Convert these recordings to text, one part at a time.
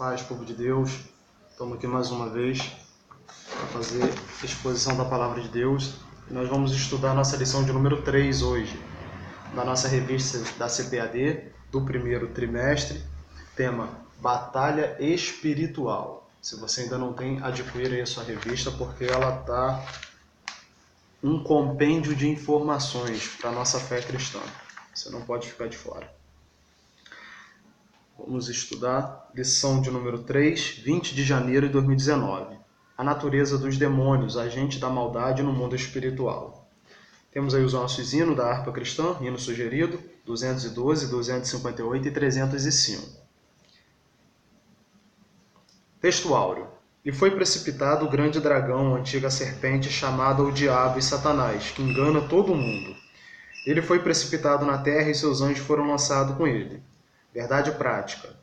Paz, povo de Deus, estamos aqui mais uma vez para fazer a exposição da Palavra de Deus. Nós vamos estudar a nossa lição de número 3 hoje, da nossa revista da CPAD, do primeiro trimestre, tema Batalha Espiritual. Se você ainda não tem, adquira aí a sua revista, porque ela está um compêndio de informações para a nossa fé cristã. Você não pode ficar de fora. Vamos estudar lição de número 3, 20 de janeiro de 2019. A natureza dos demônios, agente da maldade no mundo espiritual. Temos aí os nossos hinos da harpa cristã, hino sugerido, 212, 258 e 305. Texto áureo. E foi precipitado o grande dragão, a antiga serpente, chamada o Diabo e Satanás, que engana todo o mundo. Ele foi precipitado na terra e seus anjos foram lançados com ele. Verdade prática.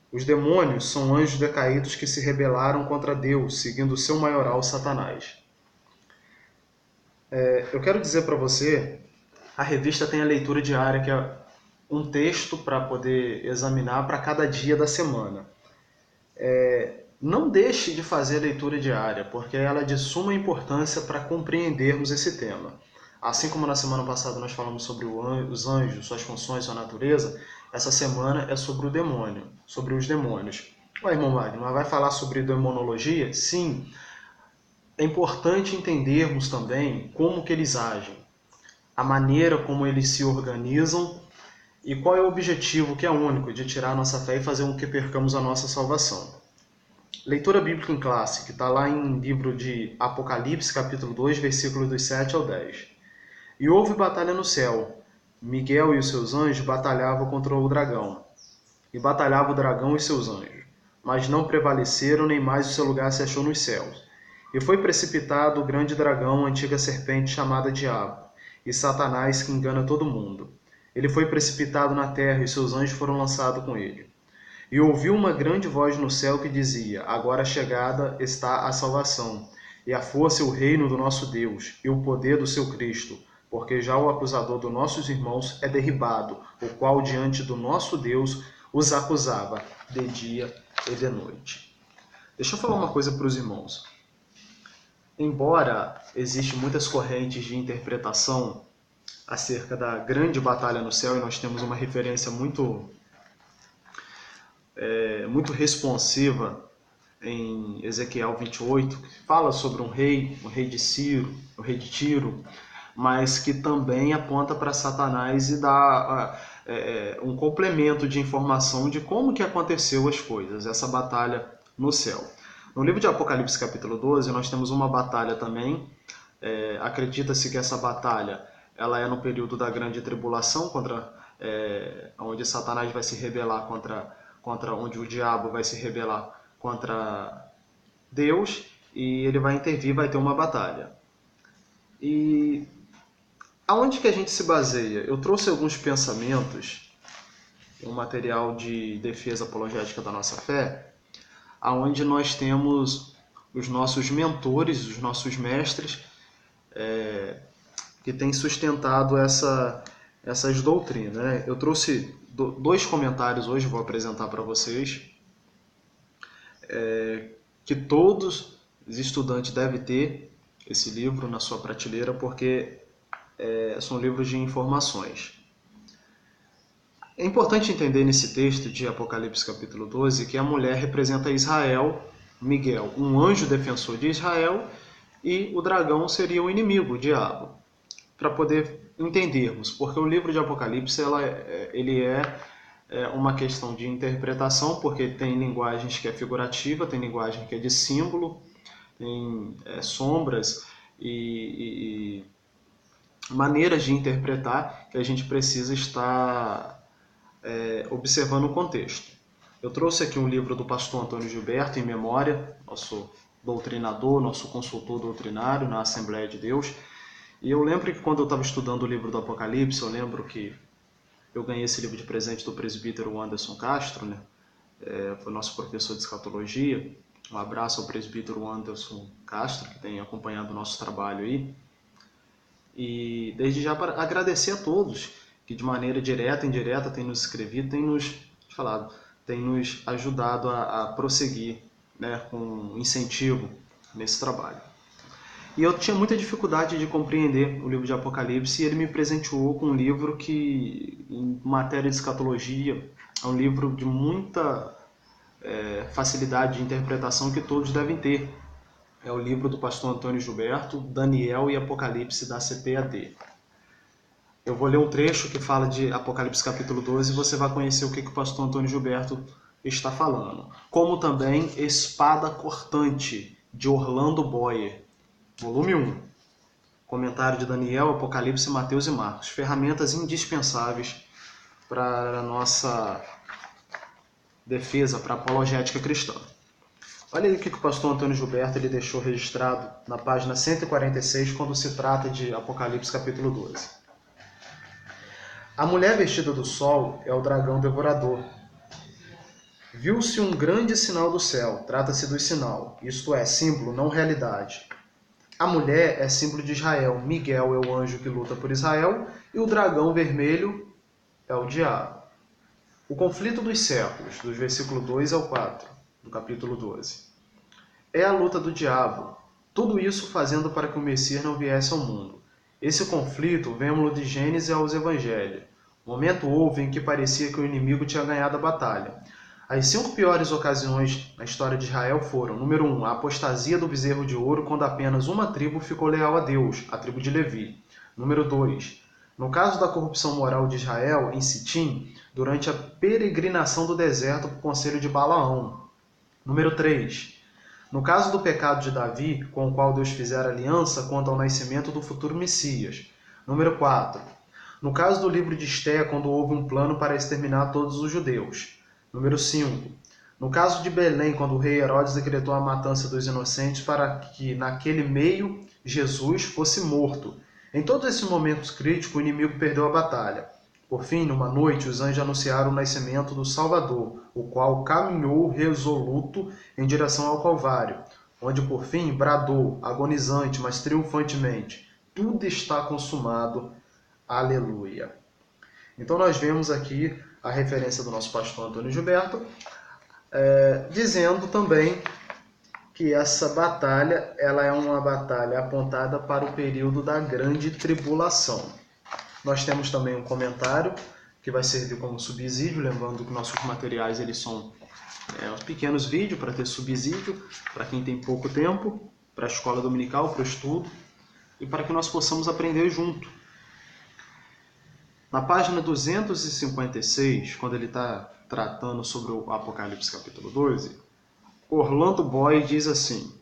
Os demônios são anjos decaídos que se rebelaram contra Deus, seguindo o seu maioral Satanás. Eu quero dizer para você, a revista tem a leitura diária, que é um texto para poder examinar para cada dia da semana. Não deixe de fazer a leitura diária, porque ela é de suma importância para compreendermos esse tema. Assim como na semana passada nós falamos sobre os anjos, suas funções, sua natureza, essa semana é sobre o demônio, sobre os demônios. Ué, irmão Magno, mas vai falar sobre demonologia? Sim. É importante entendermos também como que eles agem, a maneira como eles se organizam e qual é o objetivo, que é único, de tirar a nossa fé e fazer com que percamos a nossa salvação. Leitura bíblica em classe, que está lá em livro de Apocalipse, capítulo 2, versículos dos 7 ao 10. E houve batalha no céu. Miguel e os seus anjos batalhavam contra o dragão. E batalhava o dragão e seus anjos. Mas não prevaleceram, nem mais o seu lugar se achou nos céus. E foi precipitado o grande dragão, a antiga serpente chamada Diabo, e Satanás, que engana todo mundo. Ele foi precipitado na terra e seus anjos foram lançados com ele. E ouviu uma grande voz no céu que dizia: agora chegada está a salvação, e a força e o reino do nosso Deus, e o poder do seu Cristo, porque já o acusador dos nossos irmãos é derribado, o qual diante do nosso Deus os acusava de dia e de noite. Deixa eu falar uma coisa para os irmãos. Embora existem muitas correntes de interpretação acerca da grande batalha no céu, e nós temos uma referência muito responsiva em Ezequiel 28, que fala sobre um rei de Ciro, o rei de Tiro, mas que também aponta para Satanás e dá um complemento de informação de como que aconteceu as coisas, essa batalha no céu. No livro de Apocalipse, capítulo 12, nós temos uma batalha também. Acredita-se que essa batalha ela é no período da grande tribulação, onde Satanás vai se rebelar onde o diabo vai se rebelar contra Deus, e ele vai intervir, vai ter uma batalha. E aonde que a gente se baseia? Eu trouxe alguns pensamentos, um material de defesa apologética da nossa fé, aonde nós temos os nossos mentores, os nossos mestres, que têm sustentado essas doutrinas, né? Eu trouxe dois comentários hoje, vou apresentar para vocês, que todos os estudantes devem ter esse livro na sua prateleira, porque são livros de informações. É importante entender nesse texto de Apocalipse capítulo 12 que a mulher representa Israel, Miguel, um anjo defensor de Israel, e o dragão seria o inimigo, o diabo. Para poder entendermos, porque o livro de Apocalipse ele é uma questão de interpretação, porque tem linguagens que é figurativa, tem linguagem que é de símbolo, tem sombras e maneiras de interpretar que a gente precisa estar observando o contexto. Eu trouxe aqui um livro do pastor Antônio Gilberto, em memória, nosso doutrinador, nosso consultor doutrinário na Assembleia de Deus. E eu lembro que quando eu estava estudando o livro do Apocalipse, eu lembro que eu ganhei esse livro de presente do presbítero Anderson Castro, né? Foi nosso professor de escatologia. Um abraço ao presbítero Anderson Castro, que tem acompanhado o nosso trabalho aí. E desde já para agradecer a todos que de maneira direta e indireta têm nos escrevido, têm nos falado. tem nos ajudado a prosseguir, né, com incentivo nesse trabalho. E eu tinha muita dificuldade de compreender o livro de Apocalipse e ele me presenteou com um livro que, em matéria de escatologia, é um livro de muita facilidade de interpretação que todos devem ter. É o livro do pastor Antônio Gilberto, Daniel e Apocalipse, da CPAD. Eu vou ler um trecho que fala de Apocalipse capítulo 12 e você vai conhecer o que o pastor Antônio Gilberto está falando. Como também Espada Cortante, de Orlando Boyer, volume 1. Comentário de Daniel, Apocalipse, Mateus e Marcos. Ferramentas indispensáveis para a nossa defesa, para a apologética cristã. Olha aí o que o pastor Antônio Gilberto ele deixou registrado na página 146, quando se trata de Apocalipse capítulo 12. A mulher vestida do sol é o dragão devorador. Viu-se um grande sinal do céu, trata-se do sinal, isto é, símbolo, não realidade. A mulher é símbolo de Israel, Miguel é o anjo que luta por Israel e o dragão vermelho é o diabo. O conflito dos séculos, dos versículos 2 ao 4, do capítulo 12. É a luta do diabo, tudo isso fazendo para que o Messias não viesse ao mundo. Esse conflito vemos-lo de Gênesis aos Evangelhos. Momento houve em que parecia que o inimigo tinha ganhado a batalha. As 5 piores ocasiões na história de Israel foram: número 1, a apostasia do bezerro de ouro, quando apenas uma tribo ficou leal a Deus, a tribo de Levi. Número 2, no caso da corrupção moral de Israel, em Sitim, durante a peregrinação do deserto por conselho de Balaão. Número 3, no caso do pecado de Davi, com o qual Deus fizera aliança quanto ao nascimento do futuro Messias. Número 4, no caso do livro de Esté, quando houve um plano para exterminar todos os judeus. Número 5, no caso de Belém, quando o rei Herodes decretou a matança dos inocentes para que, naquele meio, Jesus fosse morto. Em todos esses momentos críticos, o inimigo perdeu a batalha. Por fim, numa noite, os anjos anunciaram o nascimento do Salvador, o qual caminhou resoluto em direção ao Calvário, onde, por fim, bradou, agonizante, mas triunfantemente: tudo está consumado. Aleluia. Então nós vemos aqui a referência do nosso pastor Antônio Gilberto, dizendo também que essa batalha ela é uma batalha apontada para o período da grande tribulação. Nós temos também um comentário que vai servir como subsídio, lembrando que nossos materiais eles são uns pequenos vídeos para ter subsídio, para quem tem pouco tempo, para a escola dominical, para o estudo, e para que nós possamos aprender junto. Na página 256, quando ele está tratando sobre o Apocalipse capítulo 12, Orlando Boyer diz assim: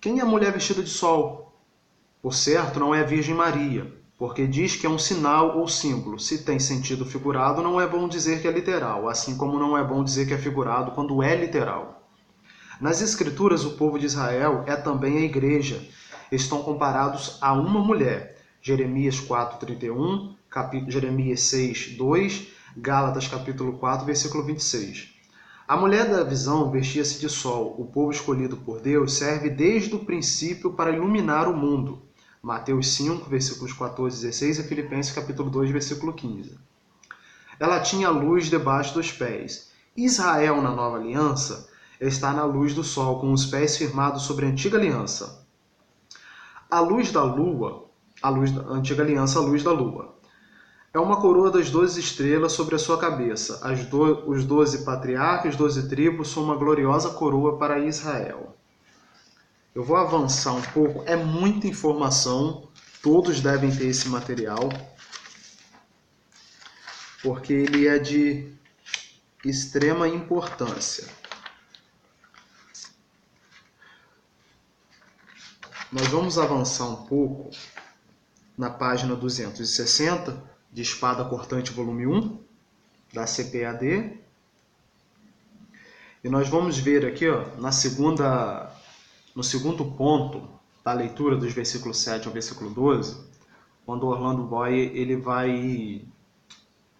quem é a mulher vestida de sol? Por certo, não é a Virgem Maria, porque diz que é um sinal ou símbolo. Se tem sentido figurado, não é bom dizer que é literal, assim como não é bom dizer que é figurado quando é literal. Nas Escrituras, o povo de Israel é também a igreja. Estão comparados a uma mulher. Jeremias 4:31, Jeremias 6:2, Gálatas capítulo 4, versículo 26. A mulher da visão vestia-se de sol. O povo escolhido por Deus serve desde o princípio para iluminar o mundo. Mateus 5, versículos 14 e 16 e Filipenses capítulo 2, versículo 15. Ela tinha luz debaixo dos pés. Israel, na nova aliança, está na luz do sol, com os pés firmados sobre a antiga aliança. A luz da lua, a antiga aliança, a luz da lua, é uma coroa das 12 estrelas sobre a sua cabeça. Os 12 patriarcas, 12 tribos, são uma gloriosa coroa para Israel. Eu vou avançar um pouco, é muita informação, todos devem ter esse material, porque ele é de extrema importância. Nós vamos avançar um pouco na página 260, de Espada Cortante, volume 1, da CPAD. E nós vamos ver aqui, no segundo ponto da leitura dos versículos 7 ao versículo 12, quando Orlando Boyer ele vai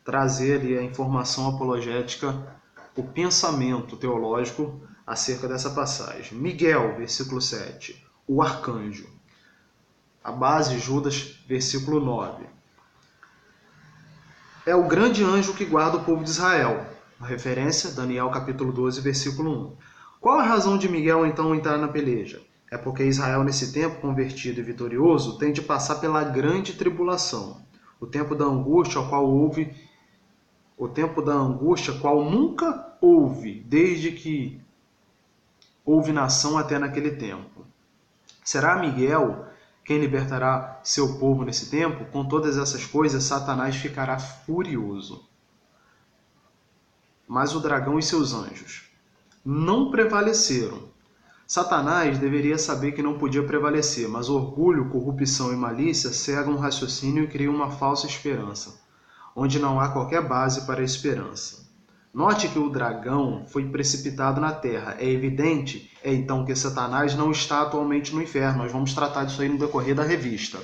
trazer ali a informação apologética, o pensamento teológico acerca dessa passagem. Miguel, versículo 7, o arcanjo. A base, Judas, versículo 9. É o grande anjo que guarda o povo de Israel. A referência, Daniel capítulo 12, versículo 1. Qual a razão de Miguel então entrar na peleja? É porque Israel, nesse tempo convertido e vitorioso, tem de passar pela grande tribulação, o tempo da angústia qual nunca houve, desde que houve nação até naquele tempo. Será Miguel quem libertará seu povo nesse tempo? Com todas essas coisas, Satanás ficará furioso. Mas o dragão e seus anjos não prevaleceram. Satanás deveria saber que não podia prevalecer, mas orgulho, corrupção e malícia cegam o raciocínio e criam uma falsa esperança, onde não há qualquer base para a esperança. Note que o dragão foi precipitado na terra. É evidente, então, que Satanás não está atualmente no inferno. Nós vamos tratar disso aí no decorrer da revista.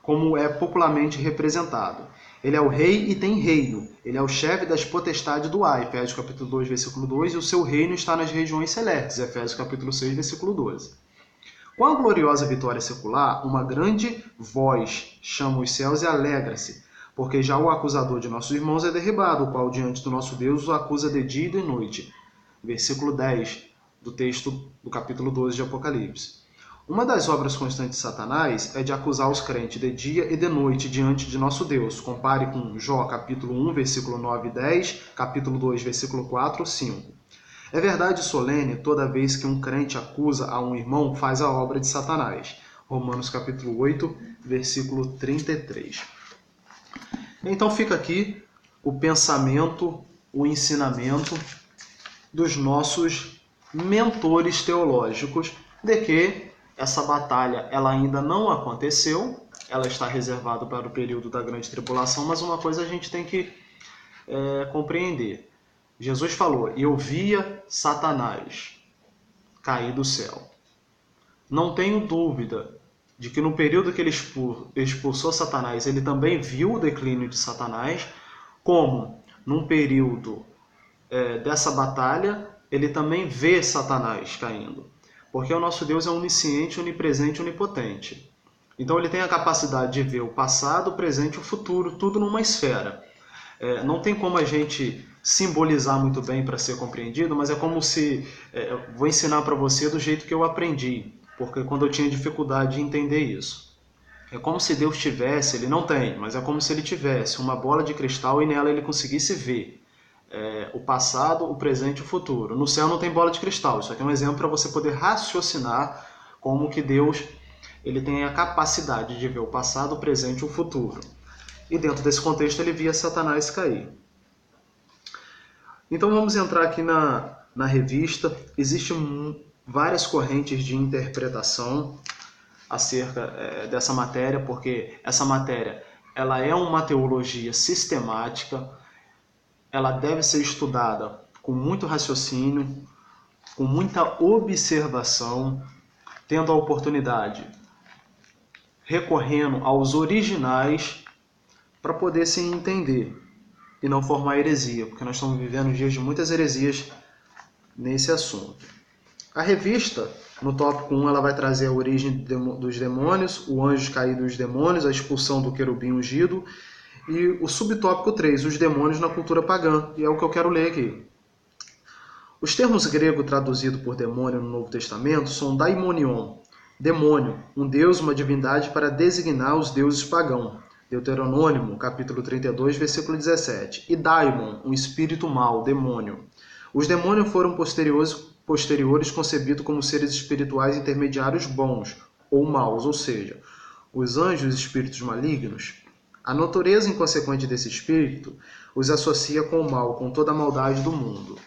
Como é popularmente representado. Ele é o rei e tem reino. Ele é o chefe das potestades do ar, Efésios capítulo 2, versículo 2, e o seu reino está nas regiões celestes, Efésios capítulo 6, versículo 12. Com a gloriosa vitória secular, uma grande voz chama os céus e alegra-se, porque já o acusador de nossos irmãos é derribado, o qual diante do nosso Deus o acusa de dia e de noite. Versículo 10 do texto do capítulo 12 de Apocalipse. Uma das obras constantes de Satanás é de acusar os crentes de dia e de noite diante de nosso Deus. Compare com Jó, capítulo 1, versículo 9 e 10, capítulo 2, versículo 4 e 5. É verdade solene toda vez que um crente acusa a um irmão, faz a obra de Satanás. Romanos capítulo 8, versículo 33. Então fica aqui o pensamento, o ensinamento dos nossos mentores teológicos de que essa batalha ela ainda não aconteceu, ela está reservada para o período da grande tribulação, mas uma coisa a gente tem que compreender. Jesus falou, eu via Satanás cair do céu. Não tenho dúvida de que no período que ele expulsou Satanás, ele também viu o declínio de Satanás, como num período dessa batalha, ele também vê Satanás caindo. Porque o nosso Deus é onisciente, onipresente e onipotente. Então ele tem a capacidade de ver o passado, o presente e o futuro, tudo numa esfera. Não tem como a gente simbolizar muito bem para ser compreendido, mas é como se... vou ensinar para você do jeito que eu aprendi, porque quando eu tinha dificuldade de entender isso. É como se Deus tivesse, ele não tem, mas é como se ele tivesse uma bola de cristal e nela ele conseguisse ver o passado, o presente e o futuro. No céu não tem bola de cristal. Isso aqui é um exemplo para você poder raciocinar como que Deus ele tem a capacidade de ver o passado, o presente e o futuro. E dentro desse contexto ele via Satanás cair. Então vamos entrar aqui na revista. Existem várias correntes de interpretação acerca dessa matéria, porque essa matéria ela é uma teologia sistemática, ela deve ser estudada com muito raciocínio, com muita observação, tendo a oportunidade, recorrendo aos originais para poder se entender e não formar heresia, porque nós estamos vivendo dias de muitas heresias nesse assunto. A revista, no tópico 1, ela vai trazer a origem dos demônios, o anjo caído dos demônios, a expulsão do querubim ungido, e o subtópico 3, os demônios na cultura pagã, e é o que eu quero ler aqui. Os termos grego traduzido por demônio no Novo Testamento são daimonion, demônio, um deus, uma divindade para designar os deuses pagãos. Deuteronômio, capítulo 32, versículo 17. E daimon, um espírito mau, demônio. Os demônios foram posteriores concebidos como seres espirituais intermediários bons ou maus, ou seja, os anjos espíritos malignos. A natureza inconsequente desse espírito os associa com o mal, com toda a maldade do mundo.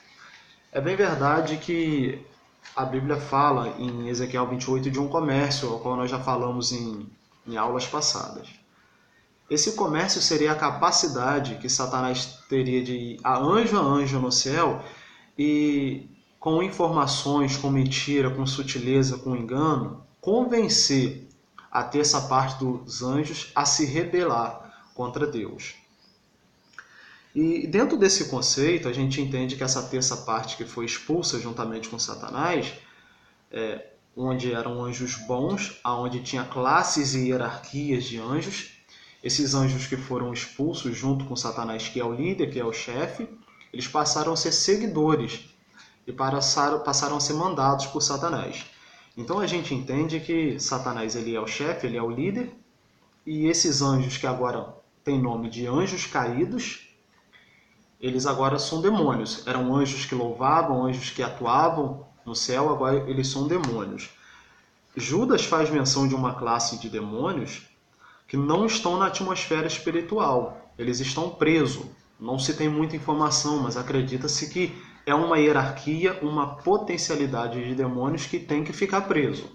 É bem verdade que a Bíblia fala em Ezequiel 28 de um comércio, ao qual nós já falamos em aulas passadas. Esse comércio seria a capacidade que Satanás teria de ir a anjo no céu e, com informações, com mentira, com sutileza, com engano, convencer a terça parte dos anjos a se rebelar contra Deus. E dentro desse conceito, a gente entende que essa terça parte que foi expulsa juntamente com Satanás, onde eram anjos bons, onde tinha classes e hierarquias de anjos, Esses anjos que foram expulsos junto com Satanás, que é o líder, que é o chefe, eles passaram a ser seguidores e passaram a ser mandados por Satanás. Então a gente entende que Satanás ele é o chefe, ele é o líder, e esses anjos que agora têm nome de anjos caídos, eles agora são demônios. Eram anjos que louvavam, anjos que atuavam no céu, agora eles são demônios. Judas faz menção de uma classe de demônios que não estão na atmosfera espiritual. Eles estão presos. Não se tem muita informação, mas acredita-se que é uma hierarquia, uma potencialidade de demônios que tem que ficar preso.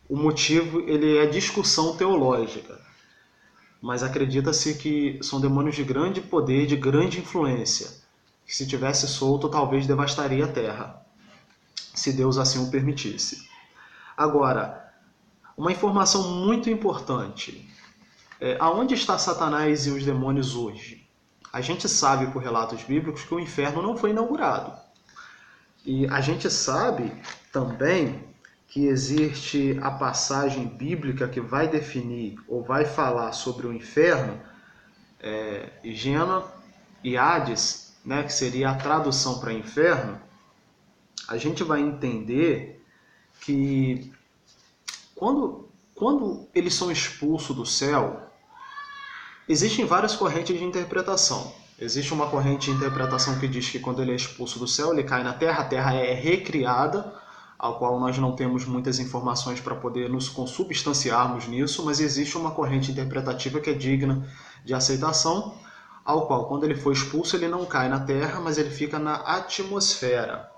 O motivo ele é discussão teológica, mas acredita-se que são demônios de grande poder, de grande influência, que se tivesse solto talvez devastaria a terra, se Deus assim o permitisse. Agora, uma informação muito importante. Aonde está Satanás e os demônios hoje? A gente sabe por relatos bíblicos que o inferno não foi inaugurado. E a gente sabe também que existe a passagem bíblica que vai definir ou vai falar sobre o inferno, Gênesis e Hades, né, que seria a tradução para inferno. A gente vai entender que quando eles são expulsos do céu, existem várias correntes de interpretação. Existe uma corrente de interpretação que diz que quando ele é expulso do céu, ele cai na terra, a terra é recriada, ao qual nós não temos muitas informações para poder nos consubstanciarmos nisso, mas existe uma corrente interpretativa que é digna de aceitação, ao qual, quando ele foi expulso, ele não cai na terra, mas ele fica na atmosfera.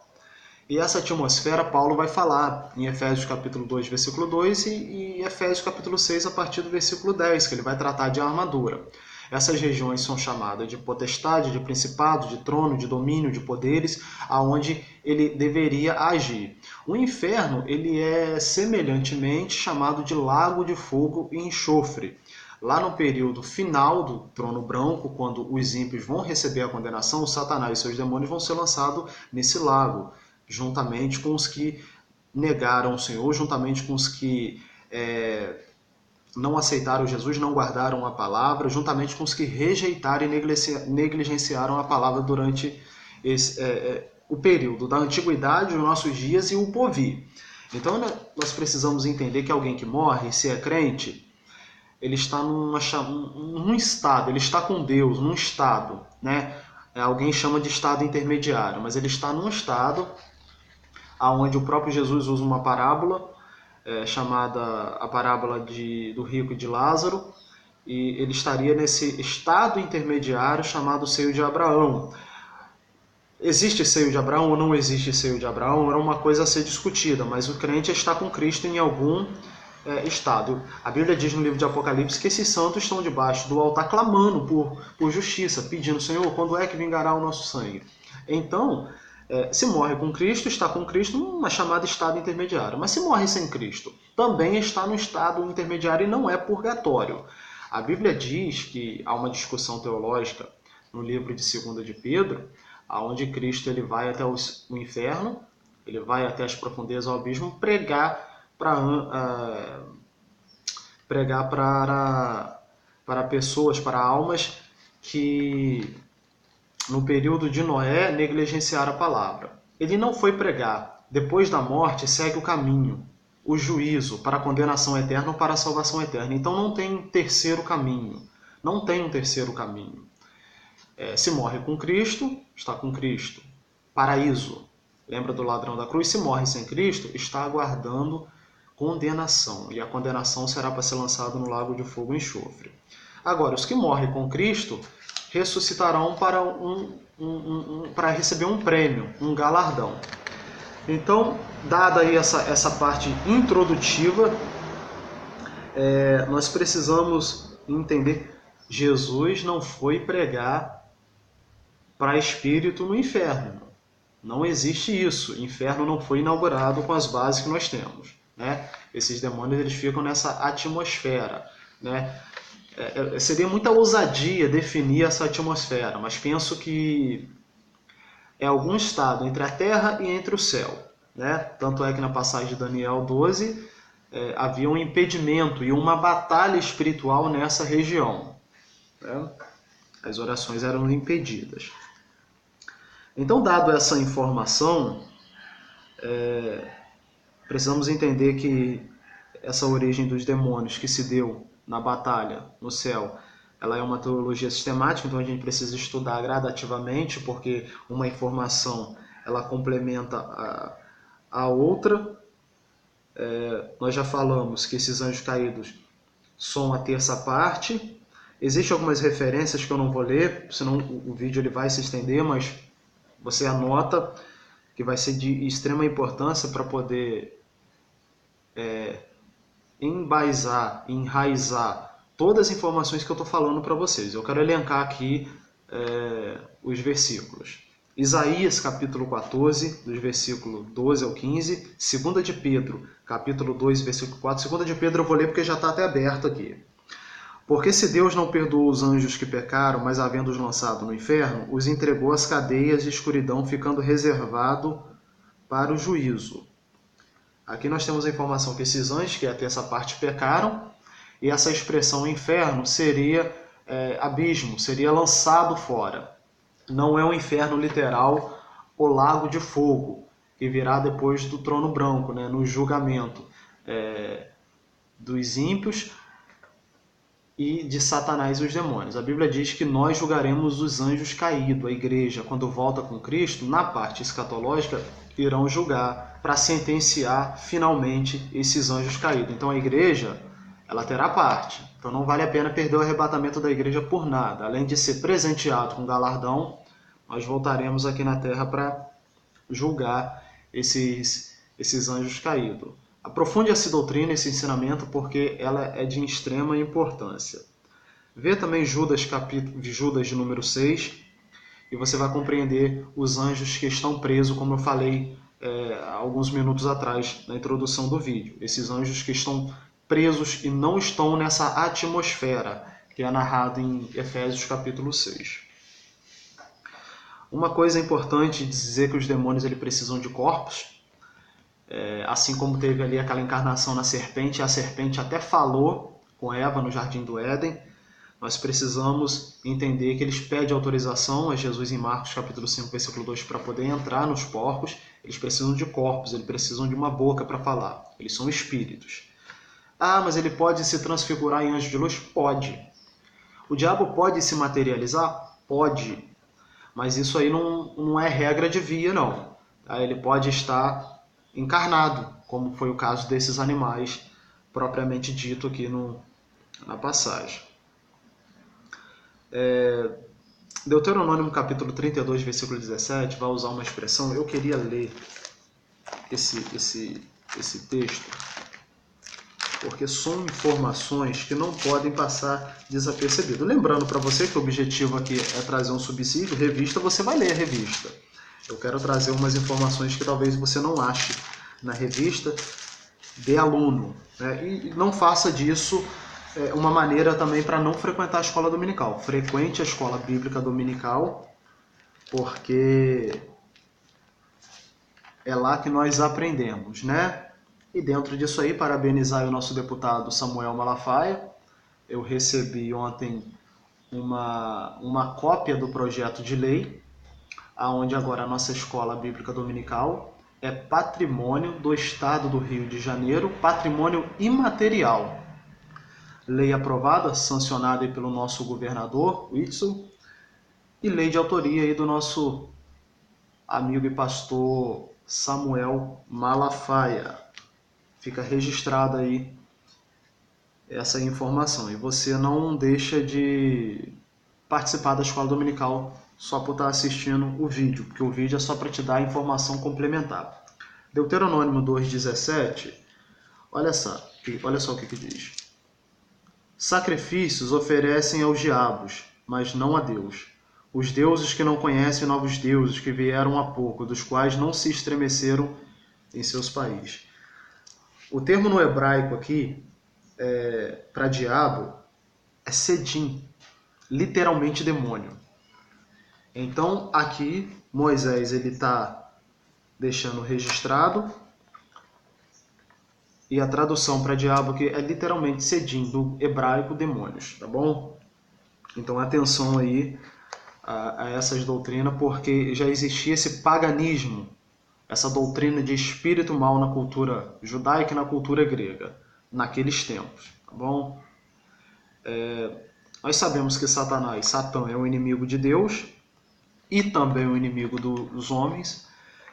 E essa atmosfera Paulo vai falar em Efésios capítulo 2, versículo 2 e Efésios capítulo 6, a partir do versículo 10, que ele vai tratar de armadura. Essas regiões são chamadas de potestade, de principado, de trono, de domínio, de poderes, aonde ele deveria agir. O inferno ele é semelhantemente chamado de lago de fogo e enxofre. Lá no período final do trono branco, quando os ímpios vão receber a condenação, o Satanás e seus demônios vão ser lançados nesse lago, juntamente com os que negaram o Senhor, juntamente com os que não aceitaram Jesus, não guardaram a palavra, juntamente com os que rejeitaram e negligenciaram a palavra durante o período da antiguidade, os nossos dias e o porvir. Então nós precisamos entender que alguém que morre, se é crente, ele está num estado, ele está com Deus, num estado, né? Alguém chama de estado intermediário, mas ele está num estado onde o próprio Jesus usa uma parábola, chamada a parábola do rico e de Lázaro, e ele estaria nesse estado intermediário chamado seio de Abraão. Existe seio de Abraão ou não existe seio de Abraão? Era uma coisa a ser discutida, mas o crente está com Cristo em algum estado. A Bíblia diz no livro de Apocalipse que esses santos estão debaixo do altar clamando por justiça, pedindo, Senhor, quando é que vingará o nosso sangue? Então, se morre com Cristo, está com Cristo numa chamada estado intermediário. Mas se morre sem Cristo, também está no estado intermediário e não é purgatório. A Bíblia diz que há uma discussão teológica no livro de 2 de Pedro, onde Cristo ele vai até o inferno, ele vai até as profundezas do abismo pregar para pessoas, para almas que no período de Noé negligenciaram a palavra. Ele não foi pregar. Depois da morte segue o caminho, o juízo para a condenação eterna ou para a salvação eterna. Então não tem terceiro caminho. Não tem um terceiro caminho. Se morre com Cristo, está com Cristo. Paraíso. Lembra do ladrão da cruz? Se morre sem Cristo, está aguardando condenação. E a condenação será para ser lançado no lago de fogo e enxofre. Agora, os que morrem com Cristo ressuscitarão para receber um prêmio, um galardão. Então, dada aí essa parte introdutiva, nós precisamos entender, Jesus não foi pregar para espírito no inferno. Não existe isso. O inferno não foi inaugurado com as bases que nós temos, né? Esses demônios eles ficam nessa atmosfera, né? Seria muita ousadia definir essa atmosfera, mas penso que é algum estado entre a terra e entre o céu, né? Tanto é que na passagem de Daniel 12, havia um impedimento e uma batalha espiritual nessa região, né? As orações eram impedidas. Então, dado essa informação, precisamos entender que essa origem dos demônios que se deu na batalha no céu, ela é uma teologia sistemática, então a gente precisa estudar gradativamente, porque uma informação ela complementa a outra. Nós já falamos que esses anjos caídos são a terça parte. Existem algumas referências que eu não vou ler, senão o vídeo ele vai se estender, mas você anota que vai ser de extrema importância para poder enraizar todas as informações que eu estou falando para vocês. Eu quero elencar aqui os versículos. Isaías, capítulo 14, dos versículos 12 ao 15. 2 de Pedro, capítulo 2, versículo 4. 2 de Pedro eu vou ler porque já está até aberto aqui. Porque se Deus não perdoou os anjos que pecaram, mas havendo-os lançado no inferno, os entregou às cadeias de escuridão, ficando reservado para o juízo. Aqui nós temos a informação que esses anjos, que é a terça parte, pecaram, e essa expressão inferno seria abismo, seria lançado fora. Não é um inferno literal, o lago de fogo, que virá depois do trono branco, né, no julgamento dos ímpios e de Satanás e os demônios. A Bíblia diz que nós julgaremos os anjos caídos. A igreja, quando volta com Cristo, na parte escatológica, irão julgar para sentenciar finalmente esses anjos caídos. Então a igreja, ela terá parte. Então não vale a pena perder o arrebatamento da igreja por nada. Além de ser presenteado com galardão, nós voltaremos aqui na terra para julgar esses anjos caídos. Aprofunde essa doutrina, esse ensinamento, porque ela é de extrema importância. Vê também Judas de número 6, e você vai compreender os anjos que estão presos, como eu falei alguns minutos atrás, na introdução do vídeo. Esses anjos que estão presos e não estão nessa atmosfera, que é narrado em Efésios capítulo 6. Uma coisa importante de dizer que os demônios precisam de corpos, assim como teve ali aquela encarnação na serpente, a serpente até falou com Eva no Jardim do Éden, nós precisamos entender que eles pedem autorização a Jesus em Marcos capítulo 5, versículo 2, para poder entrar nos porcos. Eles precisam de corpos, eles precisam de uma boca para falar. Eles são espíritos. Ah, mas ele pode se transfigurar em anjo de luz? Pode. O diabo pode se materializar? Pode. Mas isso aí não é regra de via, não. Ele pode estar encarnado, como foi o caso desses animais, propriamente dito aqui na passagem. Deuteronômio capítulo 32, versículo 17, vai usar uma expressão. Eu queria ler esse texto, porque são informações que não podem passar desapercebido. Lembrando para você que o objetivo aqui é trazer um subsídio, revista, você vai ler a revista. Eu quero trazer umas informações que talvez você não ache na revista de aluno, né? E não faça disso uma maneira também para não frequentar a escola dominical. Frequente a escola bíblica dominical, porque é lá que nós aprendemos, né? E dentro disso aí, parabenizar o nosso deputado Samuel Malafaia. Eu recebi ontem uma cópia do projeto de lei, onde agora a nossa escola bíblica dominical é patrimônio do Estado do Rio de Janeiro, patrimônio imaterial. Lei aprovada, sancionada pelo nosso governador, Whitson, e lei de autoria aí do nosso amigo e pastor Samuel Malafaia. Fica registrada aí essa informação. E você não deixa de participar da escola dominical só por estar assistindo o vídeo, porque o vídeo é só para te dar informação complementar. Deuteronômio 2,17, olha só o que diz. Sacrifícios oferecem aos diabos, mas não a Deus. Os deuses que não conhecem novos deuses que vieram há pouco, dos quais não se estremeceram em seus países. O termo no hebraico aqui, para diabo, é sedim, literalmente demônio. Então, aqui, Moisés está deixando registrado e a tradução para diabo que é literalmente sedim, do hebraico demônios, tá bom? Então atenção aí a essas doutrinas, porque já existia esse paganismo, essa doutrina de espírito mal na cultura judaica e na cultura grega, naqueles tempos, tá bom? Nós sabemos que Satanás, Satã, é o inimigo de Deus e também o inimigo dos homens.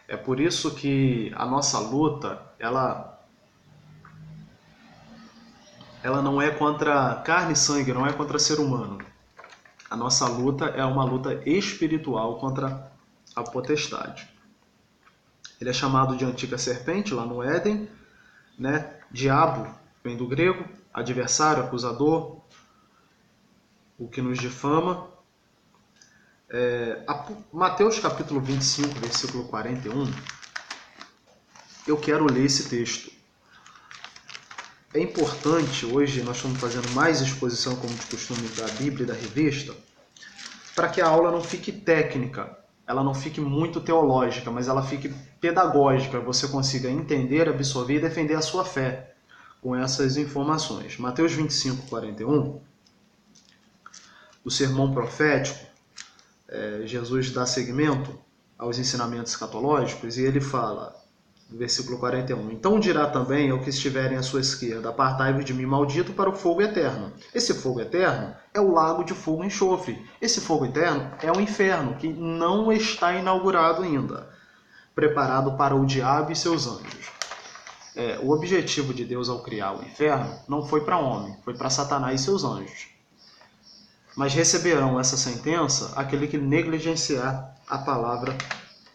É por isso que a nossa luta, ela não é contra carne e sangue, não é contra ser humano. A nossa luta é uma luta espiritual contra a potestade. Ele é chamado de antiga serpente lá no Éden, né? Diabo vem do grego, adversário, acusador, o que nos difama. Mateus capítulo 25, versículo 41, eu quero ler esse texto. É importante, hoje nós estamos fazendo mais exposição, como de costume, da Bíblia e da revista, para que a aula não fique técnica, ela não fique muito teológica, mas ela fique pedagógica, você consiga entender, absorver e defender a sua fé com essas informações. Mateus 25, 41, o sermão profético, Jesus dá seguimento aos ensinamentos escatológicos e ele fala, no versículo 41, então dirá também ao que estiverem à sua esquerda, apartai-vos de mim, maldito, para o fogo eterno. Esse fogo eterno é o lago de fogo e enxofre. Esse fogo eterno é o inferno, que não está inaugurado ainda, preparado para o diabo e seus anjos. O objetivo de Deus ao criar o inferno não foi para homem, foi para Satanás e seus anjos. Mas receberão essa sentença aquele que negligenciar a palavra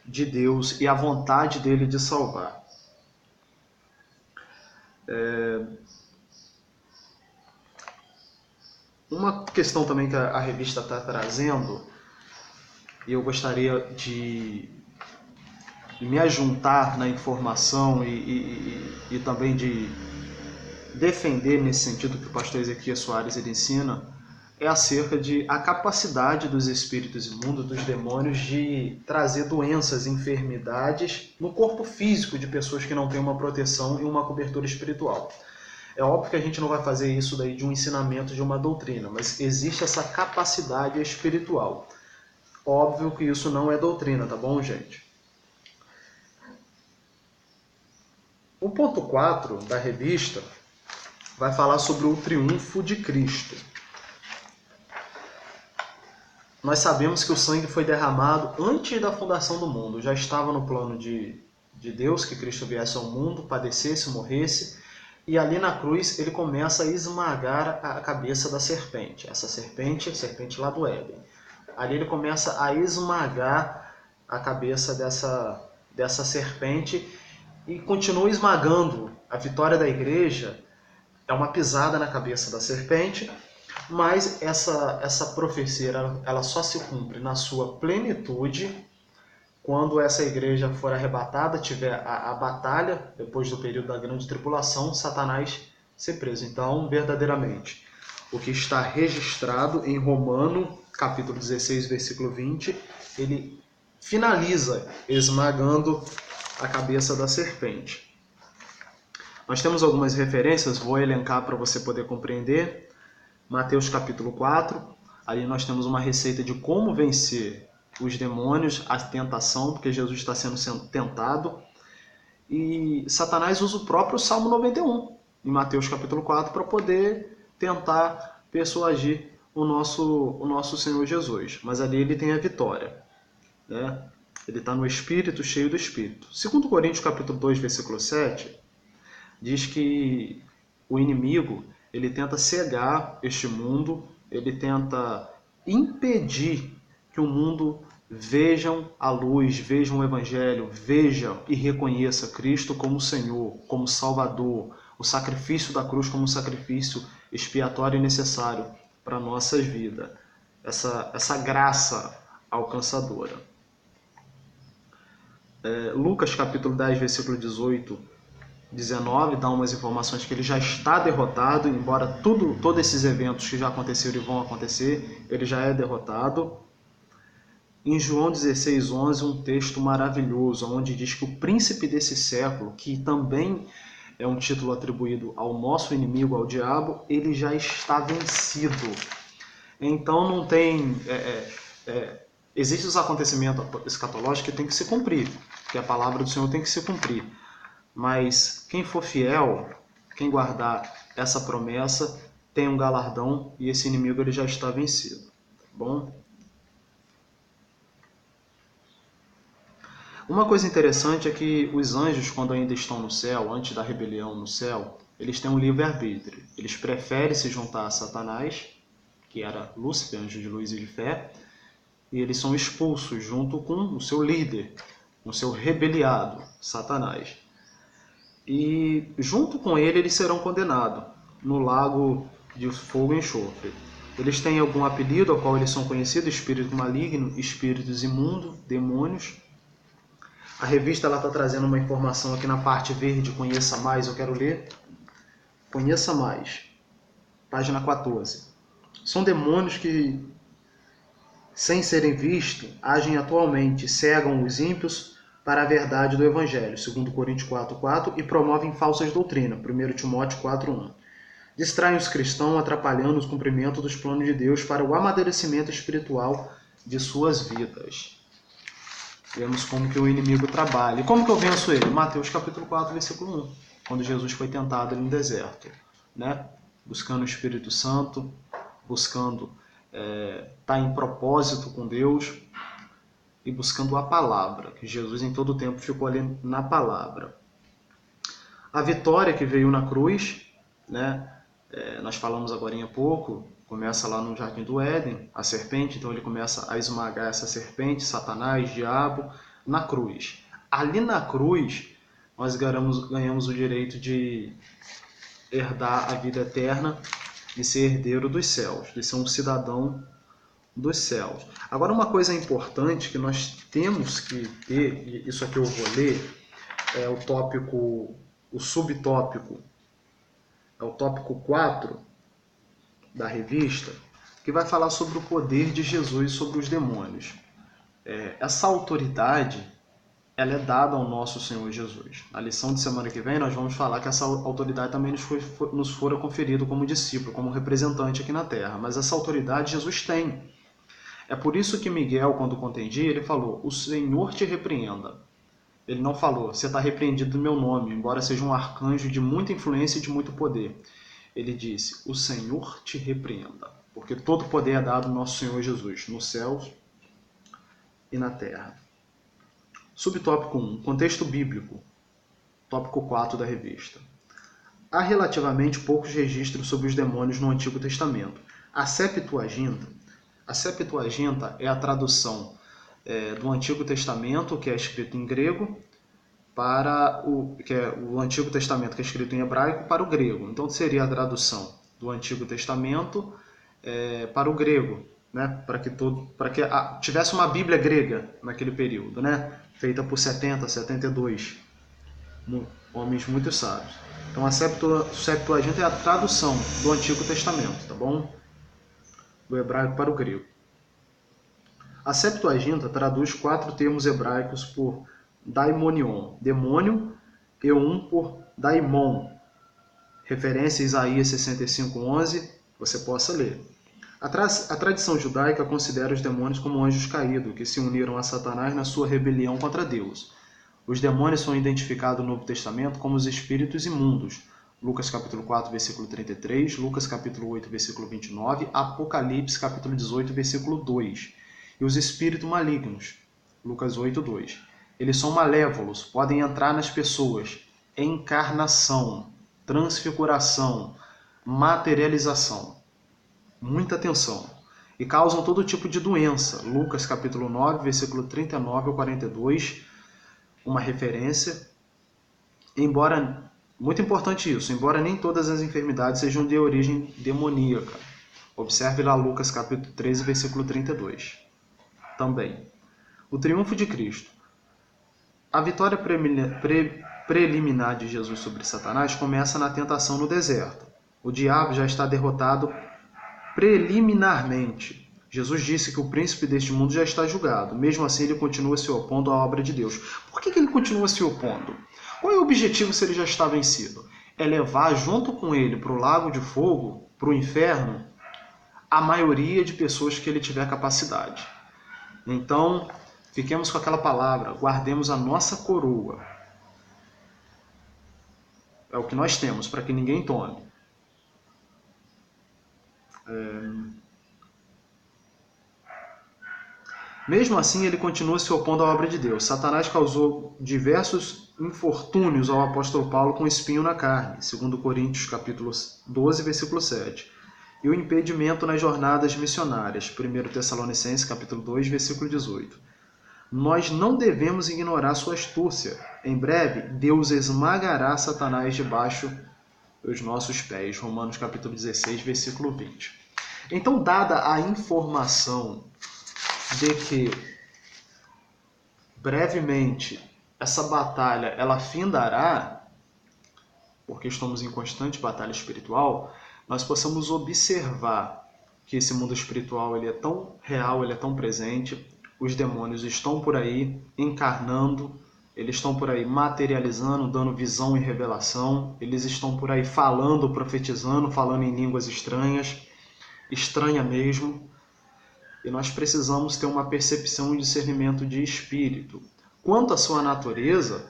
de Deus e a vontade dele de salvar. Uma questão também que a revista está trazendo, e eu gostaria de me ajuntar na informação e também de defender nesse sentido que o pastor Ezequias Soares ele ensina, é acerca de a capacidade dos espíritos imundos, dos demônios, de trazer doenças, enfermidades no corpo físico de pessoas que não têm uma proteção e uma cobertura espiritual. É óbvio que a gente não vai fazer isso daí de um ensinamento, de uma doutrina, mas existe essa capacidade espiritual. Óbvio que isso não é doutrina, tá bom, gente? O ponto 4 da revista vai falar sobre o triunfo de Cristo. Nós sabemos que o sangue foi derramado antes da fundação do mundo. Já estava no plano de Deus que Cristo viesse ao mundo, padecesse, morresse. E ali na cruz ele começa a esmagar a cabeça da serpente. Essa serpente, a serpente lá do Éden. Ali ele começa a esmagar a cabeça dessa serpente e continua esmagando. A vitória da igreja é uma pisada na cabeça da serpente. Mas essa profecia ela só se cumpre na sua plenitude quando essa igreja for arrebatada, tiver a batalha, depois do período da grande tribulação, Satanás ser preso. Então, verdadeiramente, o que está registrado em Romano, capítulo 16, versículo 20, ele finaliza esmagando a cabeça da serpente. Nós temos algumas referências, vou elencar para você poder compreender. Mateus capítulo 4, ali nós temos uma receita de como vencer os demônios, a tentação, porque Jesus está sendo tentado. E Satanás usa o próprio Salmo 91, em Mateus capítulo 4, para poder tentar persuadir o nosso Senhor Jesus. Mas ali ele tem a vitória, né? Ele está no Espírito, cheio do Espírito. 2 Coríntios capítulo 2, versículo 7, diz que o inimigo ele tenta cegar este mundo, ele tenta impedir que o mundo vejam a luz, vejam o Evangelho, veja e reconheça Cristo como Senhor, como Salvador, o sacrifício da cruz como um sacrifício expiatório e necessário para a nossa vida, essa graça alcançadora. Lucas capítulo 10, versículo 19, dá umas informações que ele já está derrotado, embora todos esses eventos que já aconteceram e vão acontecer, ele já é derrotado. Em João 16:11, um texto maravilhoso, onde diz que o príncipe desse século, que também é um título atribuído ao nosso inimigo, ao diabo, ele já está vencido. Então não tem... Existem os acontecimentos escatológicos que tem que se cumprir, que a palavra do Senhor tem que se cumprir. Mas quem for fiel, quem guardar essa promessa, tem um galardão e esse inimigo ele já está vencido. Tá bom? Uma coisa interessante é que os anjos, quando ainda estão no céu, antes da rebelião no céu, eles têm um livre-arbítrio. Eles preferem se juntar a Satanás, que era Lúcifer, anjo de luz e de fé, e eles são expulsos junto com o seu líder, o seu rebeliado, Satanás. E junto com ele eles serão condenados no lago de fogo e enxofre. Eles têm algum apelido ao qual eles são conhecidos: espírito maligno, espíritos imundos, demônios. A revista está trazendo uma informação aqui na parte verde, conheça mais, eu quero ler. Conheça mais, página 14. São demônios que, sem serem vistos, agem atualmente, cegam os ímpios para a verdade do Evangelho, 2 Coríntios 4:4, e promovem falsas doutrinas, 1 Timóteo 4:1. Distraem os cristãos, atrapalhando o cumprimento dos planos de Deus para o amadurecimento espiritual de suas vidas. Vemos como que o inimigo trabalha. E como que eu venço ele? Mateus capítulo 4, versículo 1, quando Jesus foi tentado ali no deserto, né? Buscando o Espírito Santo, buscando estar em propósito com Deus e buscando a palavra, que Jesus em todo o tempo ficou ali na palavra. A vitória que veio na cruz, né? Nós falamos agora há pouco, começa lá no Jardim do Éden, a serpente, então ele começa a esmagar essa serpente, Satanás, diabo, na cruz. Ali na cruz, nós ganhamos o direito de herdar a vida eterna, de ser herdeiro dos céus, de ser um cidadão dos céus. Agora, uma coisa importante que nós temos que ter, e isso aqui eu vou ler, é o tópico, o subtópico, é o tópico 4 da revista, que vai falar sobre o poder de Jesus sobre os demônios. Essa autoridade, ela é dada ao nosso Senhor Jesus. Na lição de semana que vem, nós vamos falar que essa autoridade também nos fora conferida como discípulo, como representante aqui na Terra. Mas essa autoridade Jesus tem. É por isso que Miguel, quando contendia, ele falou: o Senhor te repreenda. Ele não falou: você está repreendido no meu nome, embora seja um arcanjo de muita influência e de muito poder. Ele disse: o Senhor te repreenda, porque todo poder é dado ao nosso Senhor Jesus, nos céus e na terra. Subtópico 1, contexto bíblico, tópico 4 da revista. Há relativamente poucos registros sobre os demônios no Antigo Testamento. A Septuaginta é a tradução do Antigo Testamento, que é escrito em grego, para o Antigo Testamento, que é escrito em hebraico, para o grego. Então seria a tradução do Antigo Testamento para o grego, né? Para que tivesse uma Bíblia grega naquele período, né? Feita por 72 homens muito sábios. Então a Septuaginta é a tradução do Antigo Testamento, tá bom? Do hebraico para o grego. A Septuaginta traduz 4 termos hebraicos por daimonion, demônio, e um por daimon, referência a Isaías 65:11, você possa ler. A tradição judaica considera os demônios como anjos caídos, que se uniram a Satanás na sua rebelião contra Deus. Os demônios são identificados no Novo Testamento como os espíritos imundos, Lucas capítulo 4, versículo 33, Lucas capítulo 8, versículo 29, Apocalipse capítulo 18, versículo 2. E os espíritos malignos, Lucas 8:2. Eles são malévolos, podem entrar nas pessoas, encarnação, transfiguração, materialização. Muita atenção. E causam todo tipo de doença. Lucas capítulo 9, versículo 39 ao 42, uma referência. Embora, muito importante isso, embora nem todas as enfermidades sejam de origem demoníaca. Observe lá Lucas capítulo 13, versículo 32. Também. O triunfo de Cristo. A vitória preliminar de Jesus sobre Satanás começa na tentação no deserto. O diabo já está derrotado preliminarmente. Jesus disse que o príncipe deste mundo já está julgado. Mesmo assim, ele continua se opondo à obra de Deus. Por que ele continua se opondo? Qual é o objetivo se ele já está vencido? É levar junto com ele para o lago de fogo, para o inferno, a maioria de pessoas que ele tiver capacidade. Então, fiquemos com aquela palavra, guardemos a nossa coroa. É o que nós temos, para que ninguém tome. Mesmo assim, ele continua se opondo à obra de Deus. Satanás causou diversos infortúnios ao apóstolo Paulo com espinho na carne, 2 Coríntios capítulo 12, versículo 7. E o impedimento nas jornadas missionárias, 1 Tessalonicenses capítulo 2, versículo 18. Nós não devemos ignorar sua astúcia. Em breve, Deus esmagará Satanás debaixo dos nossos pés. Romanos capítulo 16, versículo 20. Então, dada a informação de que brevemente essa batalha ela findará, porque estamos em constante batalha espiritual, nós possamos observar que esse mundo espiritual ele é tão real, ele é tão presente, os demônios estão por aí encarnando, eles estão por aí materializando, dando visão e revelação, eles estão por aí falando, profetizando, falando em línguas estranhas, estranha mesmo. E nós precisamos ter uma percepção e discernimento de espírito. Quanto à sua natureza,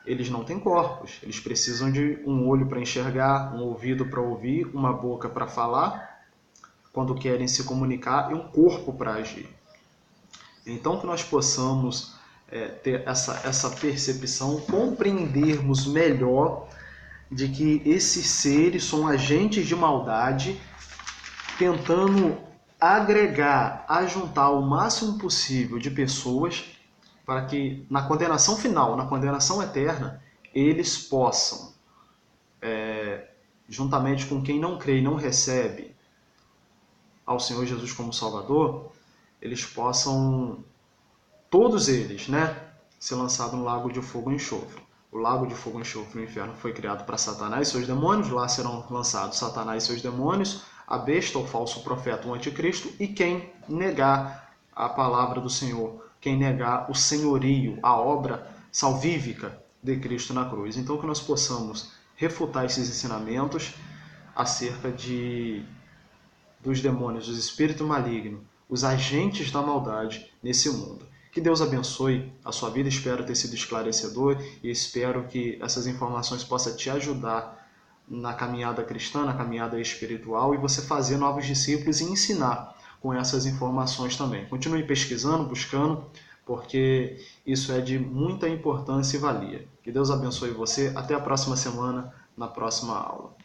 eles não têm corpos. Eles precisam de um olho para enxergar, um ouvido para ouvir, uma boca para falar, quando querem se comunicar, e um corpo para agir. Então, que nós possamos ter essa percepção, compreendermos melhor de que esses seres são agentes de maldade, tentando agregar, ajuntar o máximo possível de pessoas para que na condenação final, na condenação eterna, eles possam, juntamente com quem não crê e não recebe ao Senhor Jesus como Salvador, eles possam, todos eles, ser lançados no lago de fogo e enxofre. O lago de fogo e enxofre, o inferno, foi criado para Satanás e seus demônios. Lá serão lançados Satanás e seus demônios, a besta, o falso profeta, o anticristo, e quem negar a palavra do Senhor, quem negar o senhorio, a obra salvífica de Cristo na cruz. Então que nós possamos refutar esses ensinamentos acerca dos demônios, dos espíritos malignos, os agentes da maldade nesse mundo. Que Deus abençoe a sua vida, espero ter sido esclarecedor e espero que essas informações possam te ajudar na caminhada cristã, na caminhada espiritual, e você fazer novos discípulos e ensinar com essas informações também. Continue pesquisando, buscando, porque isso é de muita importância e valia. Que Deus abençoe você. Até a próxima semana, na próxima aula.